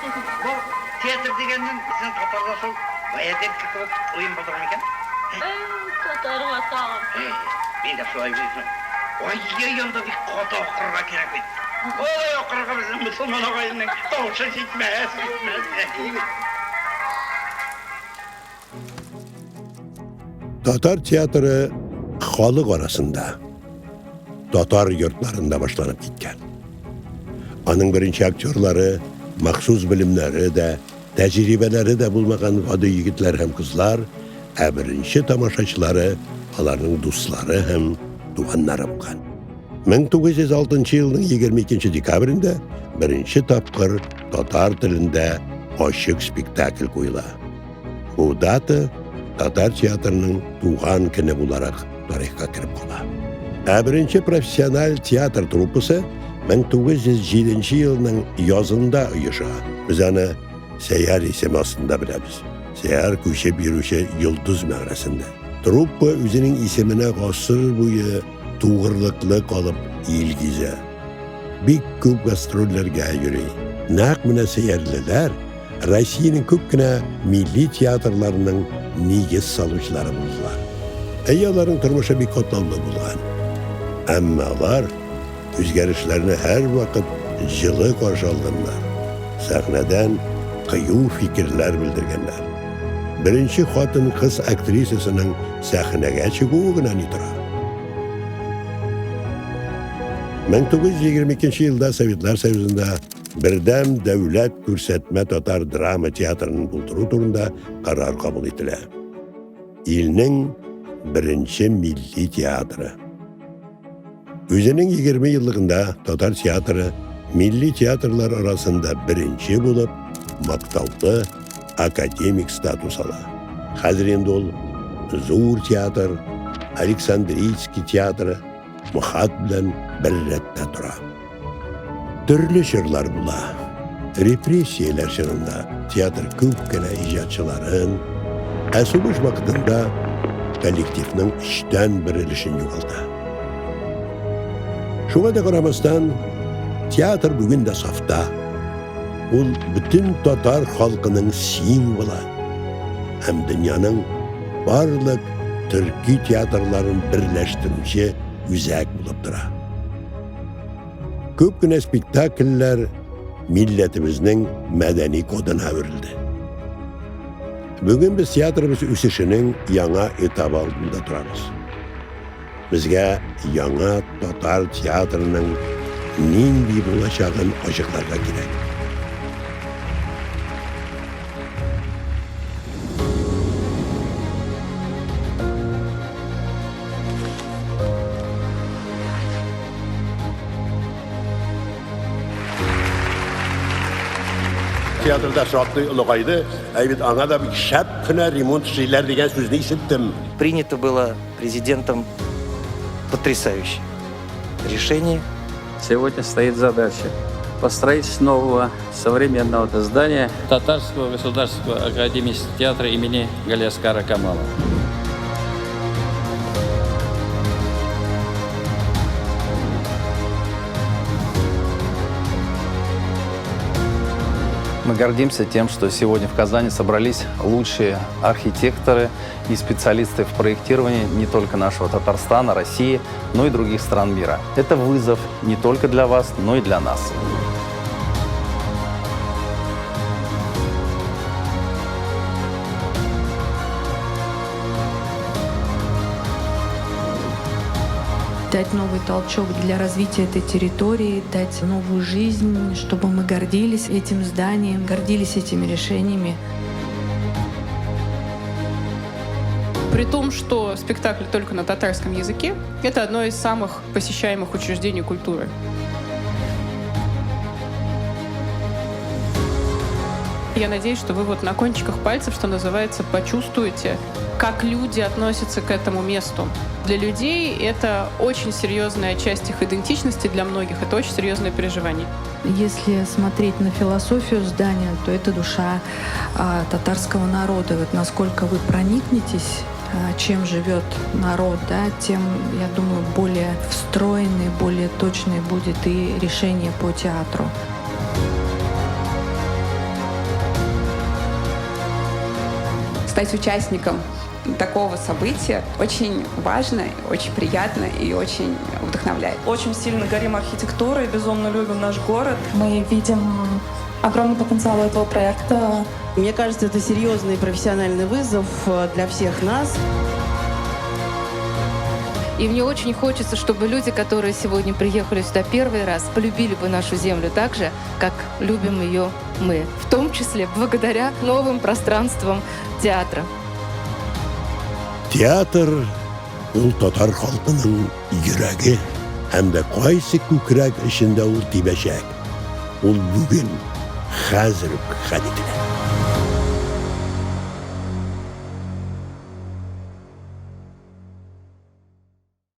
Бұл театр дегеннен біздің татарда сол баядеркі болып ойын болдырған екен. Татарым атағым. Мен де солай білесің. Ой, онда бір қота оқырға керек бейді. Ой, оқырға біздің мұсылман ағайынның даушы жетмәс. Tatar teatrı halk arasında, Tatar yurtlarında başlanıp gitken. Onun birinci aktörleri, maksus bilimleri de, tecrübeleri de bulmagan adı yigitler hem kızlar, birinci tamaşaçıları, onların dostları hem duanları bulgan. 1906 yılının 22 dekabrinde birinci tapkır Tatar tilinde aşık spektakl koyula. Bu datı Tatar teatrının tuğan kini olarak tarihka kirip kala. Birinci profesyonel tiyatr trupusu 1907 yılının yazında uyuşa. Biz onu Seyyar isim aslında bilemiz. Seyyar köşe birüşe Yıldız mağarasında. Truppa özünün isimine asır boyu tuğırlıklı kalıp ilgize. Bir köp gastrollerge yürüy. Nakmine seyyarliler Rusya'nın köpkine milli tiyatrlarının nigiz saluşları buldular. Eyyaların tırmışa bir kotlanma bulgan. Ama onlar özgerişlerini her vakit jılı karşı alganlar. Sahneden kıyı fikirler bildirgenler. Birinci hatın kız aktrisasının sahnege çıkığından itira. 1922 yılda Sovetler Soyuzu'nda birdem devlet көрсетme Tatar drama tiyatrının bulturu turunda karar kabul ettiler. İlinin birinci milli tiyatrı. Özünün 20 yıllığında Tatar tiyatrı milli tiyatrlar arasında birinci bulup maktavlı akademik status ala. Hazırında ol Zur tiyatr, Aleksandriyski tiyatrı muhat bilen birrette dura. Türlü şırlar bula. Represiyeler şırında tiyatr köpkene icatçıların asılış vakitinde kolektifinin işten birilişin yoğaldı. Şuna da karamastan tiyatr bugün de safta. Ol bütün Tatar halkının simvolu. Hem dünyanın barlık Türkü tiyatrların birleştirmişi üzek bulup dura. Köpküne spektakller milletimizin medeni koduna verildi. Bugün biz tiyatrımız üsüşünün yana etap altında durarız. Bizge yana Tatar tiyatrının nindi bulacağın aşıklarga gerek. Tiyatrda şartlı ılığaydı. Evet, ana da bir şap kına remont şeyler degen sözünü işittim. Принято было президентом потрясающе решение. Сегодня стоит задача по строительству нового современного здания Татарского государственного академического театра имени Галиаскара Камала. Мы гордимся тем, что сегодня в Казани собрались лучшие архитекторы и специалисты в проектировании не только нашего Татарстана, России, но и других стран мира. Это вызов не только для вас, но и для нас. Дать новый толчок для развития этой территории, дать новую жизнь, чтобы мы гордились этим зданием, гордились этими решениями. При том, что спектакль только на татарском языке, это одно из самых посещаемых учреждений культуры. Я надеюсь, что вы вот на кончиках пальцев, что называется, почувствуете, как люди относятся к этому месту. Для людей это очень серьезная часть их идентичности, для многих это очень серьезное переживание. Если смотреть на философию здания, то это душа татарского народа. Вот насколько вы проникнетесь, чем живет народ, да, тем, я думаю, более встроенный, более точный будет и решение по театру. стать участником такого события очень важно, очень приятно и очень вдохновляет. Очень сильно горим архитектурой, безумно любим наш город. Мы видим огромный потенциал этого проекта. Мне кажется, это серьезный профессиональный вызов для всех нас. И мне очень хочется, чтобы люди, которые сегодня приехали сюда первый раз, полюбили бы нашу землю так же, как любим ее мы. В том числе благодаря новым пространствам театра. Театр ул татар халкының йөрәге һәм дә кайсы күкрәк эчендә ул тибәчәк. Ул бүген, хәзер үк хәл ителә.